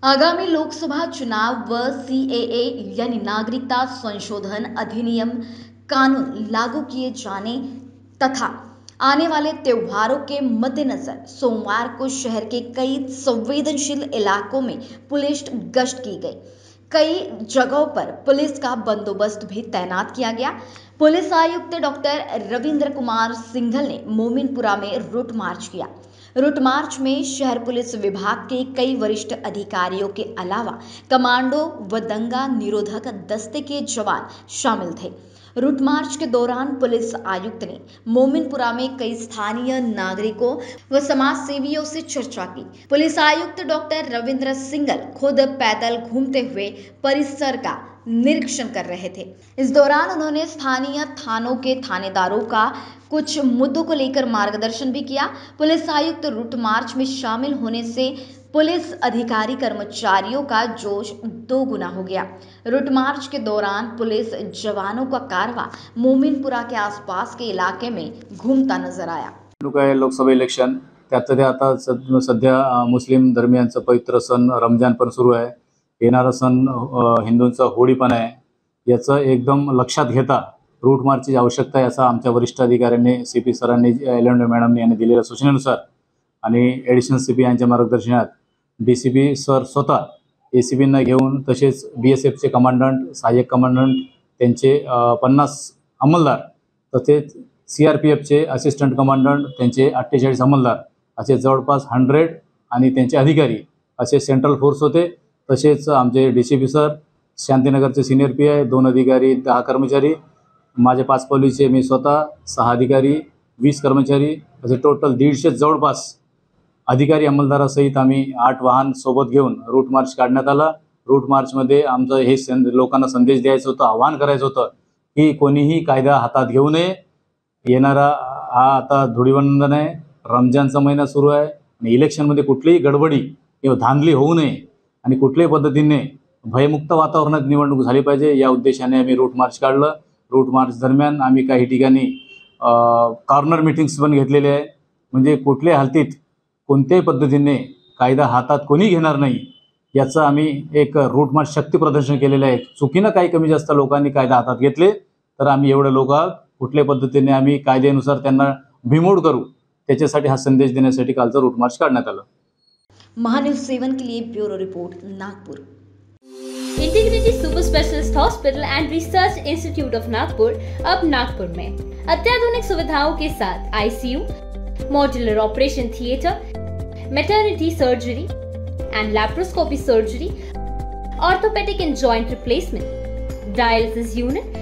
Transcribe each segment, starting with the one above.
आगामी लोकसभा चुनाव व सीएए यानी नागरिकता संशोधन अधिनियम कानून लागू किए जाने तथा आने वाले त्योहारों के मद्देनजर सोमवार को शहर के कई संवेदनशील इलाकों में पुलिस गश्त की गई। कई जगहों पर पुलिस का बंदोबस्त भी तैनात किया गया। पुलिस आयुक्त डॉक्टर रविंद्र कुमार सिंघल ने मोमिनपुरा में रूट मार्च किया। रूट मार्च में शहर पुलिस विभाग के कई वरिष्ठ अधिकारियों के अलावा कमांडो व दंगा निरोधक दस्ते के जवान शामिल थे। रूट मार्च के दौरान पुलिस आयुक्त ने मोमिनपुरा में कई स्थानीय नागरिकों व समाज सेवियों से चर्चा की। पुलिस आयुक्त डॉक्टर रविंद्र सिंघल खुद पैदल घूमते हुए परिसर का निरीक्षण कर रहे थे। इस दौरान उन्होंने स्थानीय थानों के थानेदारों का कुछ मुद्दों को लेकर मार्गदर्शन भी किया। पुलिस आयुक्त रूट मार्च में शामिल होने से पुलिस अधिकारी कर्मचारियों का जोश दोगुना हो गया। रूट मार्च के दौरान पुलिस जवानों का कारवा मोमिनपुरा के आसपास के इलाके में घूमता नजर आया। लोकसभा इलेक्शन त्यात आता सध्या मुस्लिम धर्मियांचा पवित्र सण रमजान पण सुरू आहे। येणारा सण हिंदूंचा होळी पण आहे। याचं एकदम लक्षात घेता रूट मार्चची आवश्यकता आहे असं आमच्या वरिष्ठ अधिकाऱ्यांनी सीपी सरांनी एलएनडी मॅडमनी यांनी दिलेल्या सूचनेनुसार आणि ॲडिशनल सीपी यांच्या मार्गदर्शनात डीसीपी सर स्वतः एसीपींना घेऊन तसेच बीएसएफचे कमांडंट सहाय्यक कमांडंट त्यांचे 50 अंमलदार तसेच सीआरपीएफचे असिस्टंट कमांडंट त्यांचे 48 अंमलदार असे जवळपास 100 आणि त्यांचे अधिकारी असे सेंट्रल फोर्स होते। तसेच आमचे डीसीपी सर शांतीनगरचे सिनियर पीआय 2 अधिकारी 10 कर्मचारी माझे पाचपौलीचे मी स्वतः 6 अधिकारी 20 कर्मचारी असे टोटल 150 जवळपास अधिकारी अंमलदारासहित आम्ही 8 वाहन सोबत घेऊन रूट मार्च काढण्यात आला। रूट मार्चमध्ये आमचं हे लोकांना संदेश द्यायचं होतं, आवाहन करायचं होतं की कोणीही कायदा हातात घेऊ नये। येणारा हा आता धुळीवंदन आहे, रमजानचा महिना सुरू आहे आणि इलेक्शनमध्ये कुठलीही गडबडी किंवा धांदली होऊ नये आणि कुठल्याही पद्धतीने भयमुक्त वातावरणात निवडणूक झाली पाहिजे या उद्देशाने आम्ही रूट मार्च काढलं। रूट मार्च दरम्यान आम्ही काही ठिकाणी कॉर्नर मीटिंग्स पण घेतलेले आहे, म्हणजे कुठल्याही हालतीत कोणत्याही पद्धतीने कायदा हातात कोणी घेणार नाही याचं आम्ही एक रूट मार्च शक्ती प्रदर्शन केलेलं आहे। चुकीनं काही कमी जास्त लोकांनी कायदा हातात घेतले तर आम्ही एवढे लोक कुठल्याही पद्धतीने आम्ही कायद्यानुसार त्यांना भीमोड करू, त्याच्यासाठी हा संदेश देण्यासाठी कालचा रूट मार्च काढण्यात आला। महान्यूज 7 के लिए bureau report Nagpur. Integrity super specialist hospital and research institute of Nagpur अब नागपुर में अत्याधुनिक सुविधाओं के साथ ICU, modular operation theatre, maternity surgery and laparoscopy surgery, orthopaedic and joint replacement, dialysis unit,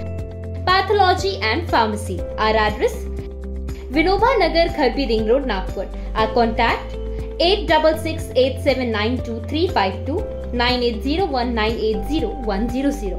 pathology and pharmacy. Our address Vinoba Nagar, Kharpi ring road, Nagpur. Our contact 8668792352 9801980100।